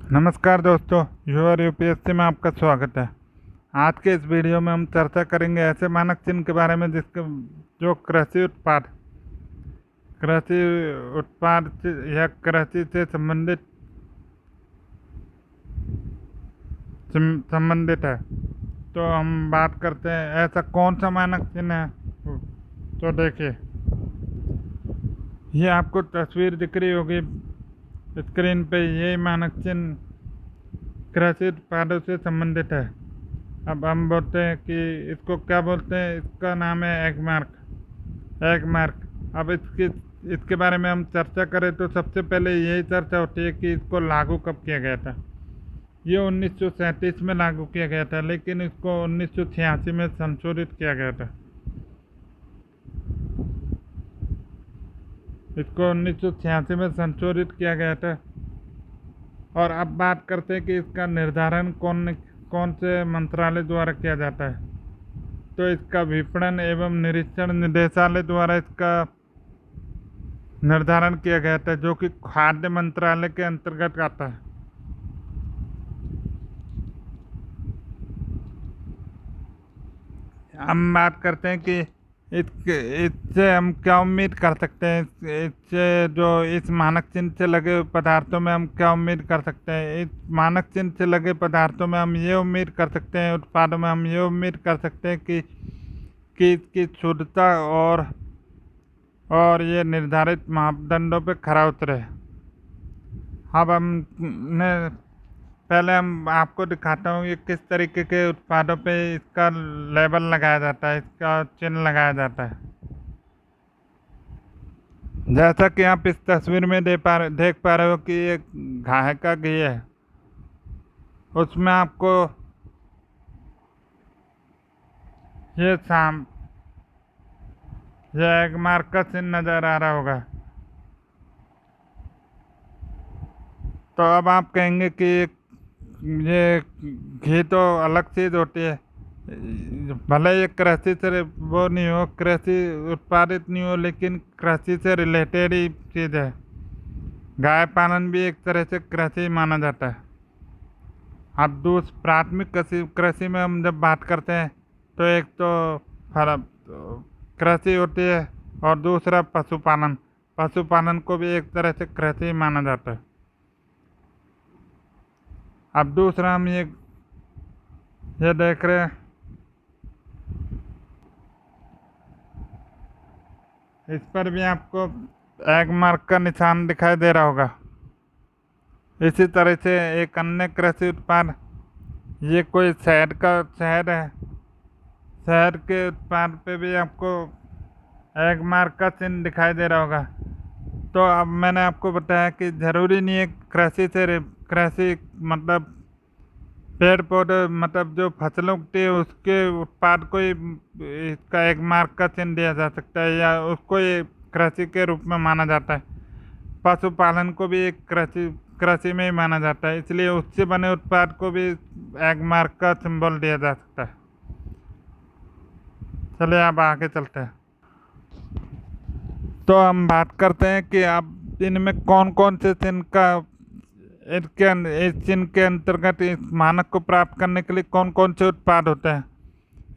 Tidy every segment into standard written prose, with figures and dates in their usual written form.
नमस्कार दोस्तों, यूआर यूपीएससी में आपका स्वागत है। आज के इस वीडियो में हम चर्चा करेंगे ऐसे मानक चिन्ह के बारे में जिसके जो कृषि उत्पाद या कृषि से संबंधित है। तो हम बात करते हैं ऐसा कौन सा मानक चिन्ह है। तो देखिए, ये आपको तस्वीर दिख रही होगी स्क्रीन पे। ये मानक चिन्ह कृषि उत्पादों से संबंधित है। अब हम बोलते हैं कि इसको क्या बोलते हैं, इसका नाम है एग मार्क। अब इसके बारे में हम चर्चा करें तो सबसे पहले यही चर्चा होती है कि इसको लागू कब किया गया था। ये 1937 में लागू किया गया था, लेकिन इसको 1986 में संशोधित किया गया था। इसको 1986 में संशोधित किया गया था। और अब बात करते हैं कि इसका निर्धारण कौन से मंत्रालय द्वारा किया जाता है। तो इसका विपणन एवं निरीक्षण निदेशालय द्वारा इसका निर्धारण किया गया था, जो कि खाद्य मंत्रालय के अंतर्गत आता है। हम बात करते हैं कि इससे हम क्या उम्मीद कर सकते हैं। इससे जो इस मानक चिन्ह से लगे पदार्थों में हम क्या उम्मीद कर सकते हैं। इस मानक चिन्ह से लगे पदार्थों में हम ये उम्मीद कर सकते हैं, उत्पादों में हम ये उम्मीद कर सकते हैं कि इसकी शुद्धता और ये निर्धारित मापदंडों पे खरा उतरे। अब पहले हम आपको दिखाता हूँ ये किस तरीके के उत्पादों पे इसका लेबल लगाया जाता है, इसका चिन्ह लगाया जाता है। जैसा कि आप इस तस्वीर में देख पा रहे हो कि ये गाय का घी है। उसमें आपको ये एग मार्क का चिन्ह नजर आ रहा होगा। तो अब आप कहेंगे कि ये घी तो अलग चीज़ होती है, भले ये कृषि से वो नहीं हो, कृषि उत्पादित नहीं हो, लेकिन कृषि से रिलेटेड ही चीज़ है। गाय पालन भी एक तरह से कृषि माना जाता है। अब प्राथमिक कृषि में हम जब बात करते हैं तो एक तो कृषि होती है और दूसरा पशुपालन को भी एक तरह से कृषि माना जाता है। अब दूसरा हम ये देख रहे हैं, इस पर भी आपको एग मार्क का निशान दिखाई दे रहा होगा। इसी तरह से एक अन्य कृषि उत्पाद, ये कोई शहद है। शहद के उत्पाद पे भी आपको एग मार्क का चिन्ह दिखाई दे रहा होगा। तो अब मैंने आपको बताया कि ज़रूरी नहीं है कृषि मतलब पेड़ पौधे, मतलब जो फसल उगती है उसके उत्पाद को ही इसका एग मार्क का चिन्ह दिया जा सकता है, या उसको ये कृषि के रूप में माना जाता है। पशुपालन को भी एक कृषि में ही माना जाता है, इसलिए उससे बने उत्पाद को भी एग मार्क का सिंबल दिया जा सकता है। चलिए अब आगे चलते हैं। तो हम बात करते हैं कि अब इनमें कौन कौन से चिन्ह का इस चिन्ह के अंतर्गत इस मानक को प्राप्त करने के लिए कौन कौन से उत्पाद होते हैं।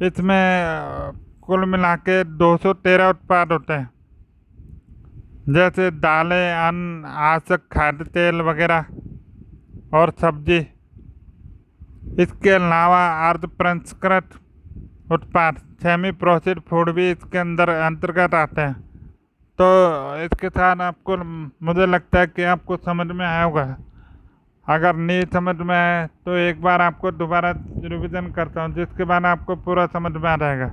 इसमें कुल मिला के 213 उत्पाद होते हैं, जैसे दालें, अन्न, आवश्यक खाद्य तेल वगैरह और सब्जी। इसके अलावा अर्ध प्रसंस्कृत उत्पाद, सेमी प्रोसेस्ड फूड भी इसके अंतर्गत आते हैं। तो इसके साथ आपको, मुझे लगता है कि आपको समझ में आया होगा। अगर नहीं समझ में आए तो एक बार आपको दोबारा रिवीजन करता हूँ, जिसके बाद आपको पूरा समझ में आ जाएगा।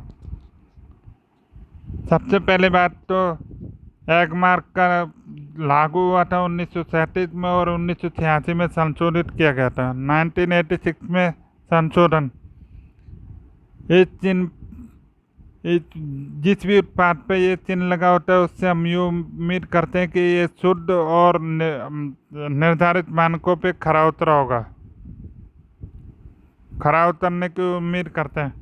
सबसे पहली बात तो एग मार्क का लागू हुआ था 1937 में और 1986 में संशोधित किया गया था। 1986 में संशोधन। जिस भी उत्पाद पे ये चिन्ह लगा होता है उससे हम ये उम्मीद करते हैं कि ये शुद्ध और निर्धारित मानकों पे खरा उतरा होगा, खरा उतरने की उम्मीद करते हैं।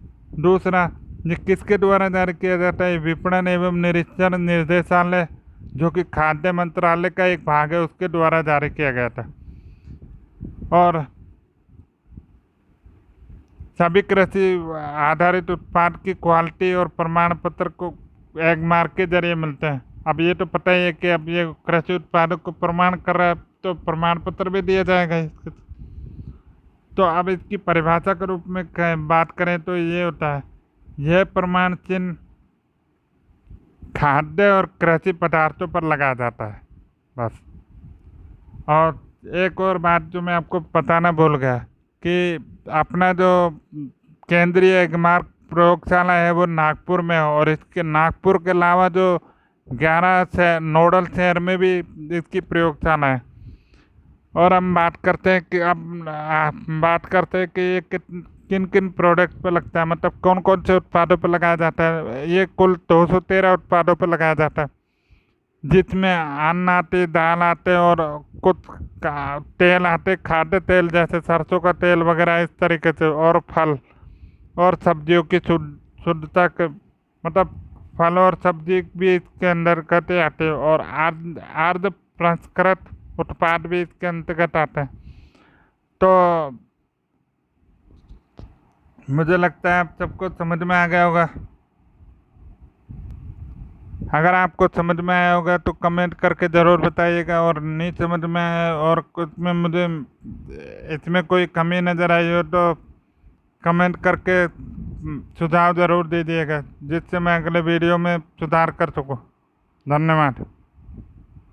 दूसरा, ये किसके द्वारा जारी किया जाता है। विपणन एवं निरीक्षण निर्देशालय, जो कि खाद्य मंत्रालय का एक भाग है, उसके द्वारा जारी किया गया था। और सभी कृषि आधारित उत्पाद की क्वालिटी और प्रमाण पत्र को एगमार्क के जरिए मिलते हैं। अब ये तो पता ही है कि अब ये कृषि उत्पादों को प्रमाण कर रहा है तो प्रमाण पत्र भी दिया जाएगा इसके। तो अब इसकी परिभाषा के रूप में बात करें तो ये होता है, यह प्रमाण चिन्ह खाद्य और कृषि पदार्थों पर लगाया जाता है बस। और एक और बात जो मैं आपको बताना भूल गया कि अपना जो केंद्रीय एगमार्क प्रयोगशाला है वो नागपुर में है, और इसके नागपुर के अलावा जो 11 से नोडल शहर में भी इसकी प्रयोगशाला है। और हम बात करते हैं कि बात करते हैं कि ये किन किन प्रोडक्ट पे लगता है, मतलब कौन कौन से उत्पादों पे लगाया जाता है। ये कुल 213 उत्पादों पे लगाया जाता है, जिसमें अन्न आते, दाल आते और कुछ तेल आते, खाद्य तेल जैसे सरसों का तेल वगैरह इस तरीके से, और फल और सब्जियों की शुद्धता के मतलब फल और सब्जी भी इसके अंदर कटे आते हैं, और आर्द्र प्रसंस्कृत उत्पाद भी इसके अंतर्गत आते हैं। तो मुझे लगता है आप सबको समझ में आ गया होगा। अगर आपको समझ में आया होगा तो कमेंट करके ज़रूर बताइएगा, और नहीं समझ में आया और कुछ में मुझे इसमें कोई कमी नज़र आई हो तो कमेंट करके सुझाव ज़रूर दीजिएगा, जिससे मैं अगले वीडियो में सुधार कर सकूं। धन्यवाद।